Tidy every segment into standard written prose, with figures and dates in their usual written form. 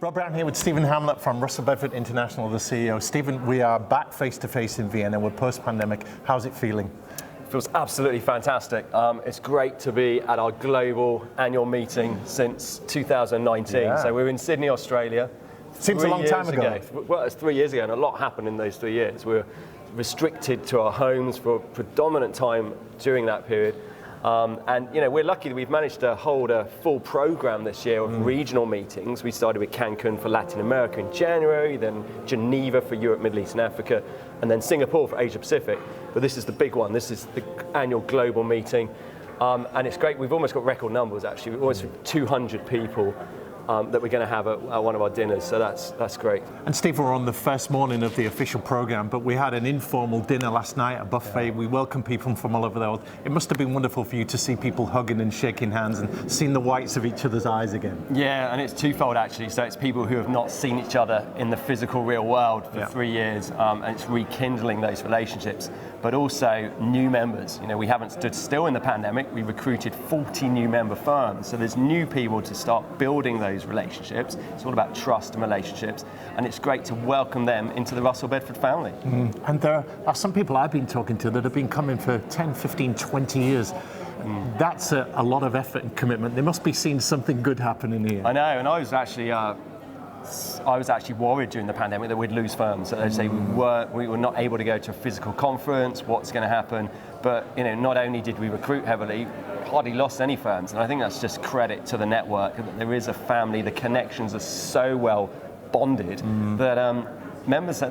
Rob Brown here with Stephen Hamlet from Russell Bedford International, the CEO. Stephen, we are back face-to-face in Vienna. We're post-pandemic. How's it feeling? Feels absolutely fantastic. It's great to be at our global annual meeting since 2019. Yeah. So we're in Sydney, Australia. Seems a long time ago. Well, it's 3 years ago, and a lot happened in those 3 years. We were restricted to our homes for a predominant time during that period. And we're lucky that we've managed to hold a full program this year of regional meetings. We started with Cancun for Latin America in January, then Geneva for Europe, Middle East and Africa, and then Singapore for Asia Pacific. But this is the big one. This is the annual global meeting. And it's great. We've almost got record numbers, actually. We've almost 200 people that we're going to have at one of our dinners, so that's great. And Steve, we're on the first morning of the official program, but we had an informal dinner last night, a buffet. Yeah. We welcomed people from all over the world. It must have been wonderful for you to see people hugging and shaking hands and seeing the whites of each other's eyes again. Yeah, and it's twofold actually. So it's people who have not seen each other in the physical real world for 3 years, and it's rekindling those relationships. But also new members. We haven't stood still in the pandemic. We recruited 40 new member firms. So there's new people to start building those relationships. It's all about trust and relationships. And it's great to welcome them into the Russell Bedford family. And there are some people I've been talking to that have been coming for 10, 15, 20 years. That's a lot of effort and commitment. They must be seeing something good happening here. I know, and I was actually worried during the pandemic that we'd lose firms. So they'd say we were not able to go to a physical conference, what's going to happen? But not only did we recruit heavily, hardly lost any firms. And I think that's just credit to the network, that there is a family, the connections are so well bonded that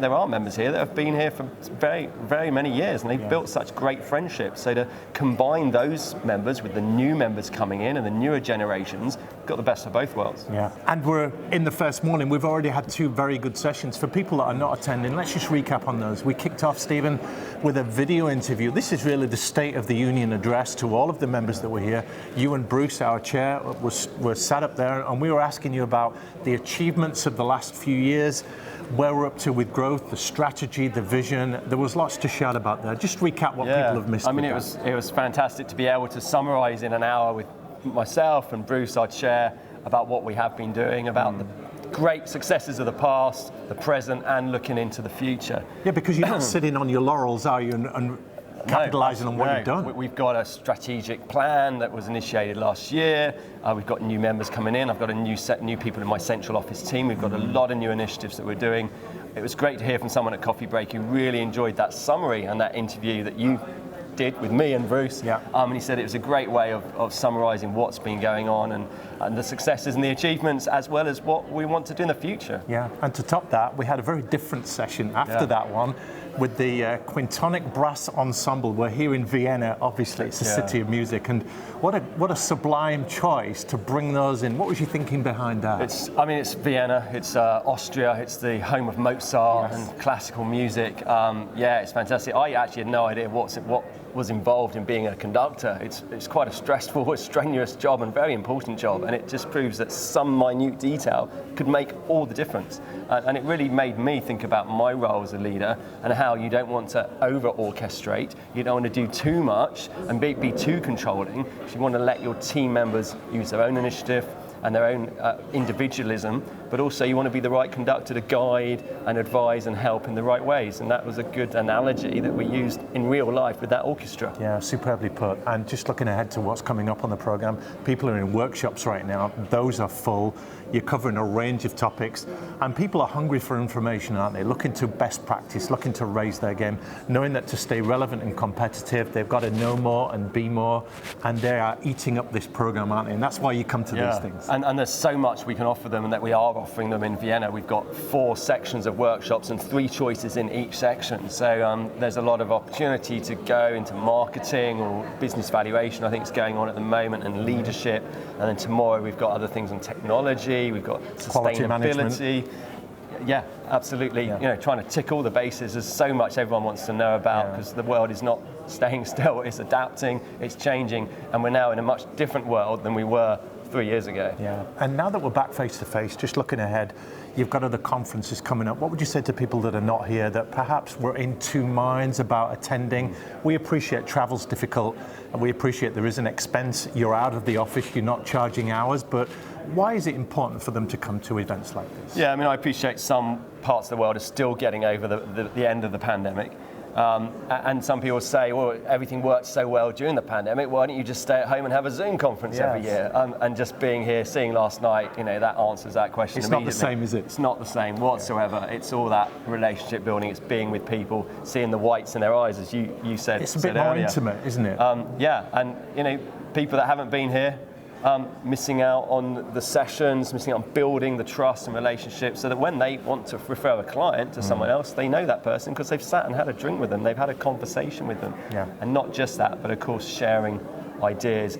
there are members here that have been here for very, very many years, and they've built such great friendships. So to combine those members with the new members coming in and the newer generations, got the best of both worlds. Yeah, and we're in the first morning. We've already had 2 very good sessions. For people that are not attending, let's just recap on those. We kicked off, Stephen, with a video interview. This is really the State of the Union address to all of the members that were here. You and Bruce, our chair, were sat up there, and we were asking you about the achievements of the last few years, where we're up to with growth, the strategy, the vision. There was lots to shout about there. Just recap what people have missed. I mean, it was fantastic to be able to summarise in an hour with myself and Bruce, our chair, about what we have been doing, about the great successes of the past, the present, and looking into the future. Yeah, because you're not sitting on your laurels, are you, and capitalising on what you've done? We've got a strategic plan that was initiated last year. We've got new members coming in. I've got a new people in my central office team. We've got a lot of new initiatives that we're doing. It was great to hear from someone at Coffee Break who really enjoyed that summary and that interview that you did with me and Bruce. Yeah. And he said it was a great way of summarising what's been going on and the successes and the achievements, as well as what we want to do in the future. Yeah, and to top that, we had a very different session after that one with the Quintonic Brass Ensemble. We're here in Vienna, obviously, it's the city of music, and what a sublime choice to bring those in. What was you thinking behind that? It's Vienna, it's Austria, it's the home of Mozart and classical music. It's fantastic. I actually had no idea what was involved in being a conductor. It's quite a stressful, strenuous job and very important job, and it just proves that some minute detail could make all the difference. And it really made me think about my role as a leader and how you don't want to over-orchestrate, you don't want to do too much and be too controlling. You want to let your team members use their own initiative and their own individualism, but also you want to be the right conductor to guide and advise and help in the right ways. And that was a good analogy that we used in real life with that orchestra. Yeah, superbly put. And just looking ahead to what's coming up on the program, people are in workshops right now. Those are full. You're covering a range of topics, and people are hungry for information, aren't they? Looking to best practice, looking to raise their game, knowing that to stay relevant and competitive, they've got to know more and be more, and they are eating up this program, aren't they? And that's why you come to these things. And there's so much we can offer them, and that we are offering them in Vienna. We've got 4 sections of workshops and 3 choices in each section. So there's a lot of opportunity to go into marketing or business valuation, I think is going on at the moment, and leadership. And then tomorrow we've got other things on technology, we've got sustainability. Yeah, absolutely. Trying to tick all the bases. There's so much everyone wants to know about, because the world is not staying still, it's adapting, it's changing, and we're now in a much different world than we were 3 years ago. Yeah. And now that we're back face to face, just looking ahead, you've got other conferences coming up. What would you say to people that are not here that perhaps were in two minds about attending? We appreciate travel's difficult, and we appreciate there is an expense. You're out of the office, you're not charging hours, but why is it important for them to come to events like this? Yeah, I mean, I appreciate some parts of the world are still getting over the end of the pandemic. And some people say, well, everything worked so well during the pandemic, why don't you just stay at home and have a Zoom conference every year? And just being here, seeing last night, that answers that question It's immediately. not the same, is it? It's not the same whatsoever. It's all that relationship building, it's being with people, seeing the whites in their eyes, as you said. It's a bit more intimate, isn't it? Yeah, and people that haven't been here, missing out on the sessions, missing out on building the trust and relationships, so that when they want to refer a client to someone else, they know that person because they've sat and had a drink with them, they've had a conversation with them. Yeah. And not just that, but of course sharing ideas,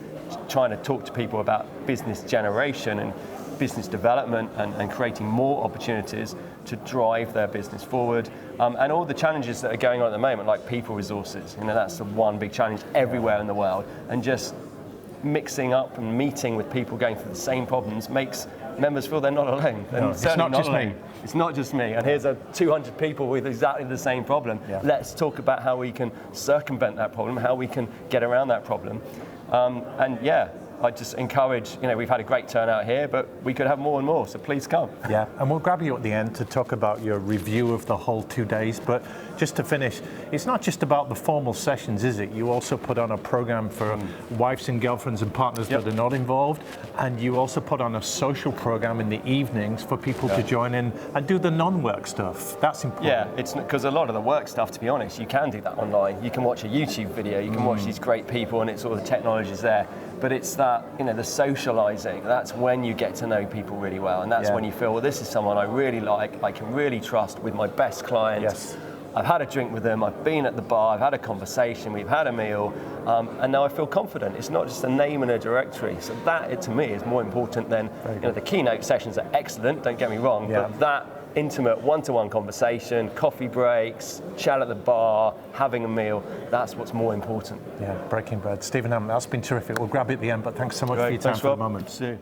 trying to talk to people about business generation and business development and creating more opportunities to drive their business forward. And all the challenges that are going on at the moment, like people resources, that's the one big challenge everywhere in the world. And just mixing up and meeting with people going through the same problems makes members feel they're not alone. No, it's not just me. It's not just me. And here's 200 people with exactly the same problem. Yeah. Let's talk about how we can circumvent that problem, how we can get around that problem. I just encourage, we've had a great turnout here, but we could have more and more, so please come. Yeah, and we'll grab you at the end to talk about your review of the whole 2 days. But just to finish, it's not just about the formal sessions, is it? You also put on a program for wives and girlfriends and partners that are not involved, and you also put on a social program in the evenings for people to join in and do the non-work stuff. That's important. Yeah, it's because a lot of the work stuff, to be honest, you can do that online. You can watch a YouTube video, you can watch these great people, and it's all the technology's there. But it's that, the socializing, that's when you get to know people really well. And that's when you feel, well, this is someone I really like, I can really trust with my best clients. Yes. I've had a drink with them, I've been at the bar, I've had a conversation, we've had a meal, and now I feel confident. It's not just a name and a directory. So that, to me, is more important than, the keynote sessions are excellent, don't get me wrong, but that intimate one-to-one conversation, coffee breaks, chat at the bar, having a meal, that's what's more important. Yeah, breaking bread. Stephen Hamlet, that's been terrific. We'll grab you at the end, but thanks so much for your time for the moment. See you.